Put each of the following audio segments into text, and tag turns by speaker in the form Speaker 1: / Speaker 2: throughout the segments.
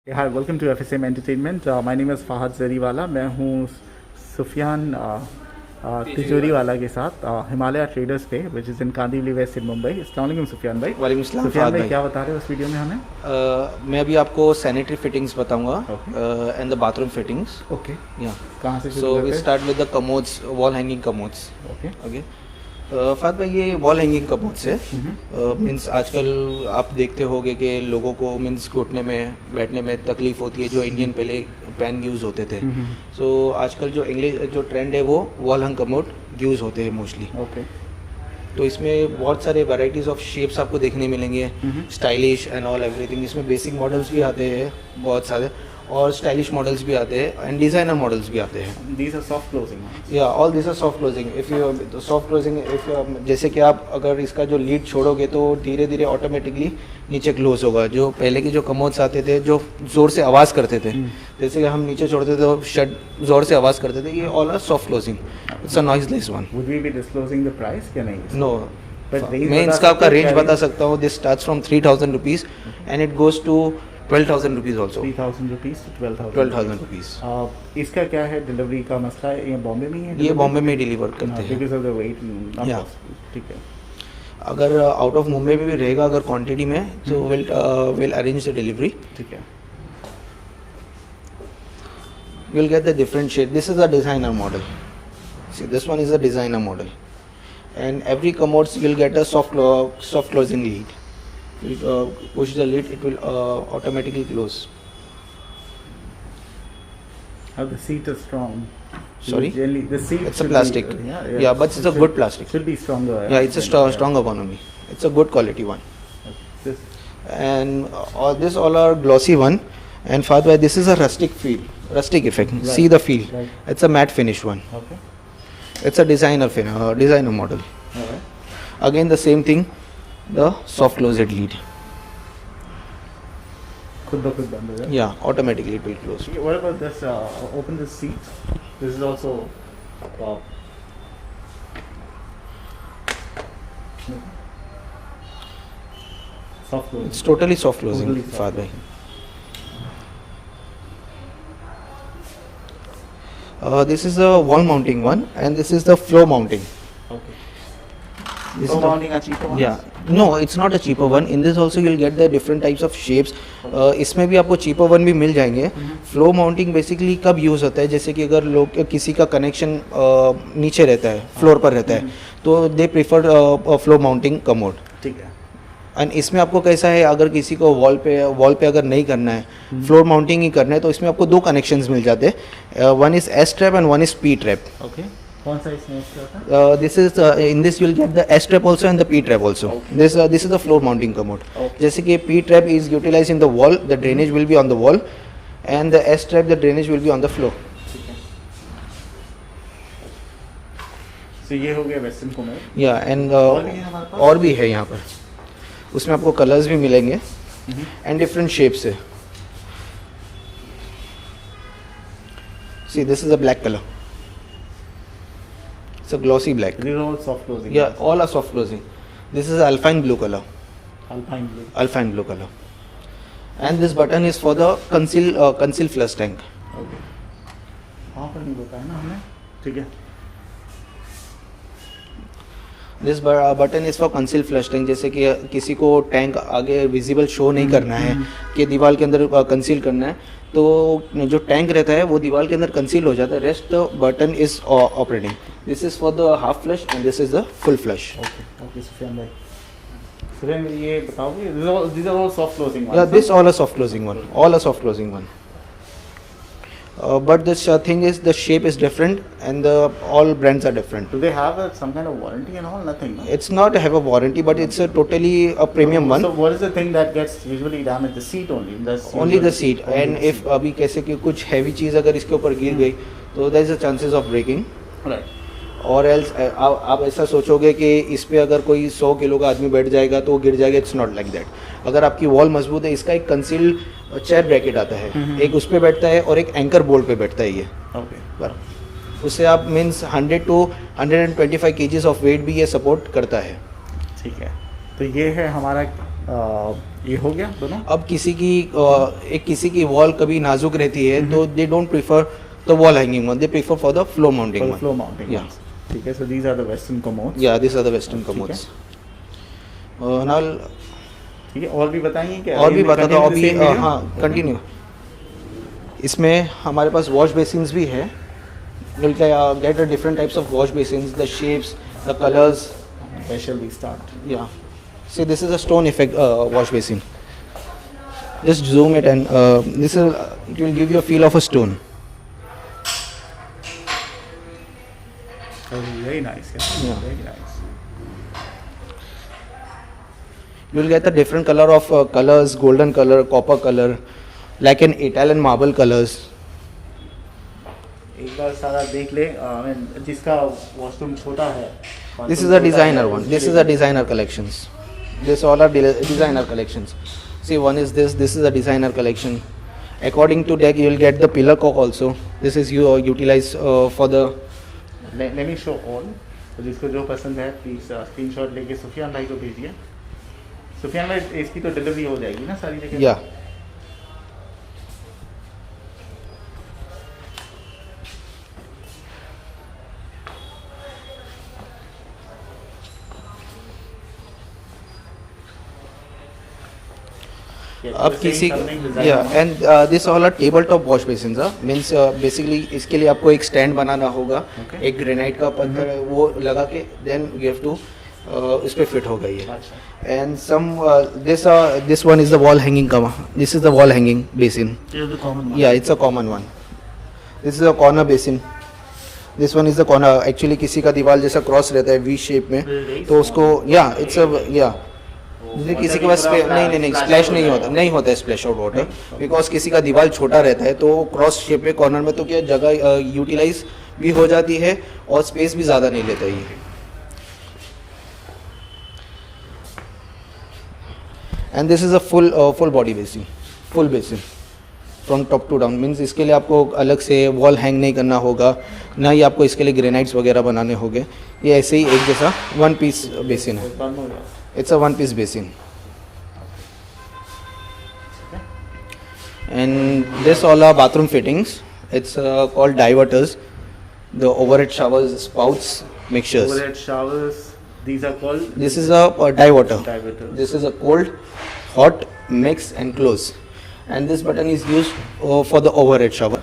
Speaker 1: Hi welcome to FSM entertainment. My name is Fahad Zariwala. मैं हूँ सुफियान तिजोरीवाला के साथ हिमालय ट्रेडर्स पे which is in Kandivali west in Mumbai. अस्सलाम वालेकुम सुफियान भाई।
Speaker 2: वालेकुम सलाम
Speaker 1: सुफियान
Speaker 2: फहद
Speaker 1: भाई
Speaker 2: भाई।
Speaker 1: क्या बता रहे हो इस वीडियो में हमें?
Speaker 2: मैं अभी आपको सैनिटरी फिटिंग्स बताऊंगा
Speaker 1: Okay.
Speaker 2: And the bathroom fittings.
Speaker 1: Okay,
Speaker 2: या
Speaker 1: कहाँ से
Speaker 2: सो
Speaker 1: शुरू
Speaker 2: वी
Speaker 1: करते हैं?
Speaker 2: Start with the commodes, wall hanging commodes.
Speaker 1: Okay.
Speaker 2: Okay Fahad भाई, ये वॉल हैंगिंग कमोड्स है। मीन्स आजकल आप देखते होंगे कि लोगों को मीन्स घुटने में बैठने में तकलीफ होती है, जो इंडियन पहले पैन यूज़ होते थे। सो आजकल जो इंग्लिश जो ट्रेंड है वो वॉल हैंग कमोड यूज़ होते हैं मोस्टली।
Speaker 1: ओके।
Speaker 2: तो इसमें बहुत सारे वैराइटीज़ ऑफ शेप्स आपको देखने मिलेंगे, स्टाइलिश एंड ऑल एवरीथिंग। इसमें बेसिक मॉडल्स भी आते हैं बहुत सारे, और स्टाइलिश मॉडल्स भी आते हैं एंड डिज़ाइनर मॉडल्स भी आते हैं।
Speaker 1: These are soft closing.
Speaker 2: या all this are soft closing. If you soft closing, if जैसे कि आप अगर इसका जो लीड छोड़ोगे तो धीरे धीरे ऑटोमेटिकली नीचे क्लोज होगा। जो पहले के जो कमोड्स आते थे जो ज़ोर से आवाज़ करते थे, जैसे कि हम नीचे छोड़ते थे तो शट ज़ोर से आवाज़ करते थे, ये all are soft closing. It's a noiseless one.
Speaker 1: Would we be disclosing the price क्या नहीं?
Speaker 2: नो,
Speaker 1: But range
Speaker 2: मैं
Speaker 1: बता
Speaker 2: इसका आपका
Speaker 1: सकते हो
Speaker 2: रेंज
Speaker 1: क्या
Speaker 2: बता सकता हूँ। This starts from 3000 rupees and it goes to 12,000 rupees also.
Speaker 1: 3,000 rupees to 12,000
Speaker 2: 12,000 rupees.
Speaker 1: इसका क्या है डिलीवरी का मसला है? ये बॉम्बे में ही है?
Speaker 2: ये बॉम्बे में डिलीवर करते हैं।
Speaker 1: Because of the weight.
Speaker 2: Yeah.
Speaker 1: ठीक है।
Speaker 2: अगर आउट ऑफ मुंबई में भी रहेगा अगर क्वांटिटी में, तो विल अरेंज द डिलीवरी।
Speaker 1: ठीक है।
Speaker 2: You'll get the different shade. This is a designer model. See, this one is a designer model, and every commodes will get a soft closing lid. You push the lid, it will automatically close.
Speaker 1: How the seat is strong?
Speaker 2: Sorry?
Speaker 1: Generally, the seat.
Speaker 2: It's a
Speaker 1: should
Speaker 2: plastic.
Speaker 1: Be,
Speaker 2: Yeah, but it's a good plastic.
Speaker 1: Should be stronger.
Speaker 2: Yeah, it's a stronger one only. It's a good quality one.
Speaker 1: This.
Speaker 2: And this all are glossy one. And further, this is a rustic feel, rustic effect.
Speaker 1: Right.
Speaker 2: See the feel.
Speaker 1: Right.
Speaker 2: It's a matte finish one.
Speaker 1: Okay.
Speaker 2: It's a designer model.
Speaker 1: All right.
Speaker 2: Again the same thing, the soft closed lid.
Speaker 1: खुद ब खुद बंद हो जाए.
Speaker 2: Yeah, automatically it will close.
Speaker 1: What about this? Open the seat. This is also. Uh, soft closing.
Speaker 2: It's totally soft closing,
Speaker 1: Totally soft
Speaker 2: Fahad bhai. This is the wall mounting one, and this is the floor mounting.
Speaker 1: Okay.
Speaker 2: This
Speaker 1: So
Speaker 2: is the-
Speaker 1: mounting a cheaper one?
Speaker 2: Yeah, no, it's not a cheaper one. In this also you'll get the different types of shapes. इसमें भी आपको cheaper one भी मिल जाएंगे. Floor mounting basically कब use होता है, जैसे कि अगर लोग किसी का कनेक्शन नीचे रहता है, फ्लोर पर रहता है, तो they prefer floor mounting commode.
Speaker 1: ठीक है.
Speaker 2: एंड इसमें आपको कैसा है, अगर किसी को वॉल पे अगर नहीं करना है, फ्लोर माउंटिंग ही करना है, तो इसमें आपको दो कनेक्शंस मिल जाते हैं. One is S trap and one is P trap.
Speaker 1: Okay. कौन सा इसमें इसका होता है?
Speaker 2: This is in this you will get the S trap also and the P trap also. This is the floor mounting commode.
Speaker 1: Okay.
Speaker 2: जैसे कि P trap is utilize in the wall, the drainage will be on the wall, and the S trap the drainage will be on the floor.
Speaker 1: ठीक है. So ये हो गया western commode.
Speaker 2: या and
Speaker 1: और भी है हमारे पास?
Speaker 2: और भी है यहाँ पर. उसमें आपको कलर्स भी मिलेंगे एंड डिफरेंट शेप्स है. See this is a black colour. It's a glossy black.
Speaker 1: These are all soft closing.
Speaker 2: Yeah, all are soft closing. This is alpine blue color.
Speaker 1: Alpine blue.
Speaker 2: Alpine blue color. And this button is for the conceal flush tank.
Speaker 1: Okay. वहाँ पर नहीं बताया ना हमने. ठीक है.
Speaker 2: This button is for conceal flush tank. जैसे कि किसी को टैंक आगे विजिबल शो नहीं करना है, कि दीवार के अंदर कंसील करना है, तो जो टैंक रहता है वो दीवार के अंदर कंसील हो जाता है. Rest button is operating. This is for the half flush and this is the full flush.
Speaker 1: Okay. Okay Sufiyan भाई. सुफियान ये बताओगे these are all soft closing ones.
Speaker 2: Yeah, this all a soft closing one. All a soft closing one. But this thing is the shape is different and all brands are different.
Speaker 1: Do they have some kind of warranty and all? Nothing. No?
Speaker 2: It's not have a warranty, but it's a totally a premium one.
Speaker 1: So what is the thing that gets usually damaged? The seat only. That's
Speaker 2: Only the
Speaker 1: usually-
Speaker 2: seat.
Speaker 1: only
Speaker 2: And
Speaker 1: the
Speaker 2: if अभी कैसे कि कुछ heavy चीज़ अगर इसके ऊपर गिर गई, तो there is a chances of breaking.
Speaker 1: seat. Right.
Speaker 2: और एल्स आप ऐसा सोचोगे कि इस पे अगर कोई 100 किलो का आदमी बैठ जाएगा तो वो गिर जाएगा. It's not like that. अगर आपकी वॉल मजबूत है, इसका एक कंसील चेयर ब्रैकेट आता है, एक उस पे बैठता है और एक एंकर बोल्ट पे बैठता है ये.
Speaker 1: Okay.
Speaker 2: पर उससे आप means 100 to 125 kgs of weight भी ये सपोर्ट करता है.
Speaker 1: ठीक है. तो ये है हमारा ये हो गया दोनों।
Speaker 2: अब किसी की वॉल कभी नाजुक रहती है तो they don't prefer the wall hanging one, they prefer for the floor mounting one.
Speaker 1: Floor mounting,
Speaker 2: या
Speaker 1: ठीक है। So these are the western commodes.
Speaker 2: या this are the western commodes. Now
Speaker 1: ठीक है, और भी बताएंगे क्या?
Speaker 2: और भी बता दो अभी।
Speaker 1: हाँ,
Speaker 2: हाँ, कंटिन्यू। इसमें हमारे पास वॉश बेसिन्स भी है। you'll get a different types of wash basins, the shapes, the colors.
Speaker 1: Where shall we start?
Speaker 2: Yeah. See, this is a stone effect wash basin. Just zoom it and this is it will give you a feel of a stone.
Speaker 1: Oh, very nice.
Speaker 2: Yeah.
Speaker 1: Very nice.
Speaker 2: You will get the different color of colors, golden color, copper color, like an Italian marble colors.
Speaker 1: एक बार सारा देख ले। जिसका washroom छोटा है,
Speaker 2: This is a designer one. This is a designer collections. This all are designer collections. See, one is this. This is a designer collection. According to deck, you will get the pillar cock also. This is you utilized for the.
Speaker 1: Let me show all. तो जिसको जो पसंद है please screenshot लेके सुफियान भाई को भेजिए। सुफियान भाई, इसकी तो डिलीवरी हो जाएगी ना सारी जगह?
Speaker 2: Yeah. अब किसी and this all are table top wash basins means basically इसके लिए आपको एक स्टैंड बनाना होगा। एक ग्रेनाइट का पत्थर है वो लगा के देन यू हैव टू इस पे फिट होगा ये। And some this one is the wall hanging come, this is the wall hanging basin. या it's a common one. This is a corner basin. This one is the corner. Actually किसी का दीवार जैसा cross रहता है V shape में, तो उसको या इट्स अ किसी के पास नहीं स्प्लैश नहीं होता है स्प्लैश आउट वाटर, बिकॉज किसी का दीवार छोटा रहता है तो क्रॉस शेप में कॉर्नर में तो क्या जगह यूटिलाइज भी हो जाती है और स्पेस भी ज़्यादा नहीं लेता ये। And this is a full body basin, full basin from top to down. Means इसके लिए आपको अलग से वॉल हैंग नहीं करना होगा, ना ही आपको इसके लिए ग्रेनाइट्स वगैरह बनाने होंगे। ये ऐसे ही एक जैसा वन पीस बेसिन है। It's a one piece basin. And this all are bathroom fittings. It's called diverters. The overhead showers, spouts, mixtures.
Speaker 1: Overhead showers, these are called?
Speaker 2: This is a diverter.
Speaker 1: Diverters.
Speaker 2: This is a cold, hot, mix and close. And this button is used for the overhead shower.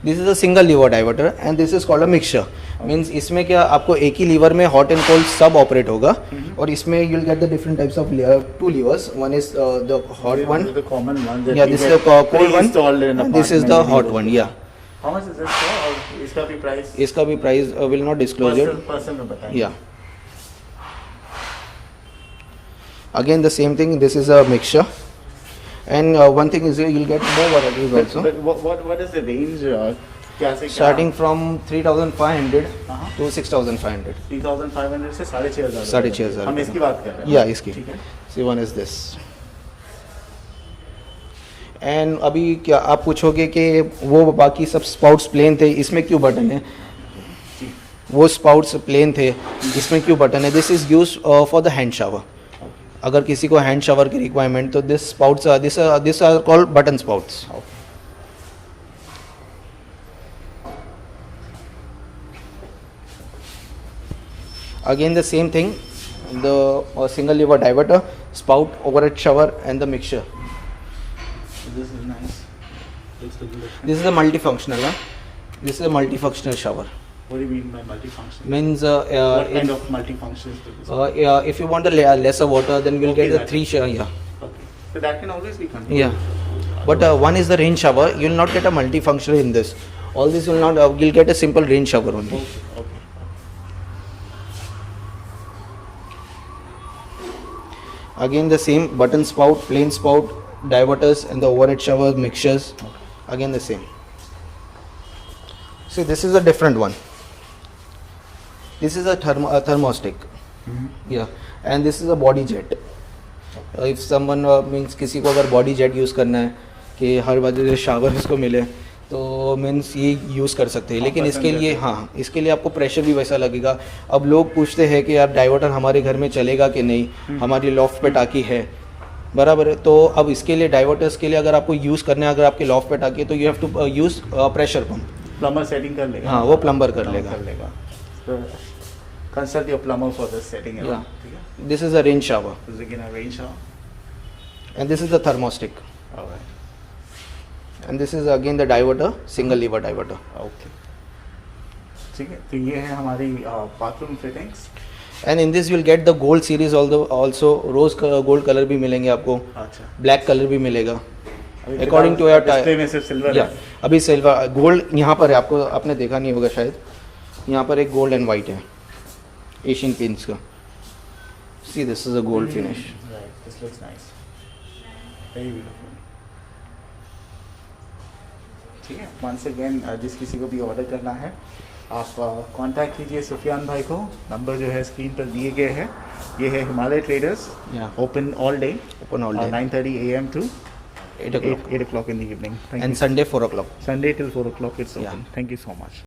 Speaker 2: This is a single lever diverter and this is called a mixture. Means इसमें क्या आपको एक ही liver में hot and cold सब operate होगा और इसमें you'll get the different types of two levers. One is the hot one.
Speaker 1: The common one.
Speaker 2: Yeah, this is the cold one. And this is the hot one. Yeah.
Speaker 1: How much is this for? और इसका भी price?
Speaker 2: इसका भी price will not disclose it.
Speaker 1: Person में बताएंगे।
Speaker 2: Yeah. Again the same thing. This is a mixture. And one thing is you'll get more varieties also.
Speaker 1: But what is the range?
Speaker 2: Starting from 3,500 to 6,500.
Speaker 1: 3,500 से 6,500।
Speaker 2: 6,500
Speaker 1: हम इसकी बात कर रहे हैं।
Speaker 2: या इसकी।
Speaker 1: ठीक है।
Speaker 2: See, one is this. And अभी क्या आप पूछोगे कि वो बाकी सब स्पाउट्स प्लेन थे, इसमें क्यों बटन है? वो स्पाउट्स प्लेन थे, इसमें क्यों बटन है? This is use for the hand shower. अगर किसी को हैंड शावर की रिक्वायरमेंट, तो this spouts this are called button spouts. Again the same thing, the single lever diverter, spout, overhead shower and the mixture.
Speaker 1: This is nice.
Speaker 2: This is a multifunctional. This is a multifunctional shower.
Speaker 1: What do you mean by multifunctional?
Speaker 2: Means
Speaker 1: what kind of multifunctions do this?
Speaker 2: if you want a lesser water, then we'll get the three shower. Yeah.
Speaker 1: Okay. So that can always be controlled.
Speaker 2: Yeah. But one is the rain shower. You will not get a multifunctional in this. All this will not. You'll get a simple rain shower only.
Speaker 1: Okay.
Speaker 2: Again the same button spout, plain spout, diverters and the overhead shower mixtures. Again the same. See, this is a different one. This is a thermostat. Yeah, and this is a body jet. If someone means किसी को अगर body jet use करना है कि हर बार shower इसको मिले, तो means ये यूज़ कर सकते हैं। लेकिन इसके लिए इसके लिए आपको प्रेशर भी वैसा लगेगा। अब लोग पूछते हैं कि यार डाइवर्टर हमारे घर में चलेगा कि नहीं, हमारी लॉफ्ट पे टाकी है, बराबर है। तो अब इसके लिए डाइवर्टर्स के लिए अगर आपको यूज़ करना है, अगर आपके लॉफ्ट पे टाकी है, तो you have to use pressure pump.
Speaker 1: Plumber setting कर लेगा।
Speaker 2: हाँ, वो प्लम्बर कर लेगा।
Speaker 1: Consult your plumber for this setting.
Speaker 2: Yeah.
Speaker 1: ठीक है।
Speaker 2: This is a rain shower
Speaker 1: This is again a rain shower.
Speaker 2: And this is the thermostatic
Speaker 1: Alright.
Speaker 2: And this is again the diverter, single lever diverter.
Speaker 1: Okay. ठीक है, तो ये है हमारी bathroom fittings.
Speaker 2: And in this you will get the gold series also, rose gold colour भी मिलेंगे आपको,
Speaker 1: अच्छा।
Speaker 2: ब्लैक कलर भी मिलेगा
Speaker 1: अभी
Speaker 2: अकॉर्डिंग टू
Speaker 1: फिलहाल
Speaker 2: योर
Speaker 1: डिस्प्ले में सिर्फ सिल्वर
Speaker 2: या
Speaker 1: है।
Speaker 2: अभी सिल्वर गोल्ड यहाँ पर है, आपको आपने देखा नहीं होगा शायद, यहाँ पर एक गोल्ड एंड वाइट है एशियन पेंट्स का। See this is a gold finish.
Speaker 1: Right, this looks nice. Very beautiful. ठीक है, once again जिस किसी को भी ऑर्डर करना है आप कांटेक्ट कीजिए सुफियान भाई को। नंबर जो है स्क्रीन पर दिए गए हैं। ये है Himalaya traders,
Speaker 2: Yeah.
Speaker 1: Open all day,
Speaker 2: Open all day.
Speaker 1: 9:30 AM to
Speaker 2: 8 o'clock
Speaker 1: 8 o'clock in the evening. Thank
Speaker 2: and
Speaker 1: you.
Speaker 2: Sunday 4 o'clock.
Speaker 1: Sunday till 4 o'clock it's
Speaker 2: Yeah.
Speaker 1: open. Thank you so much.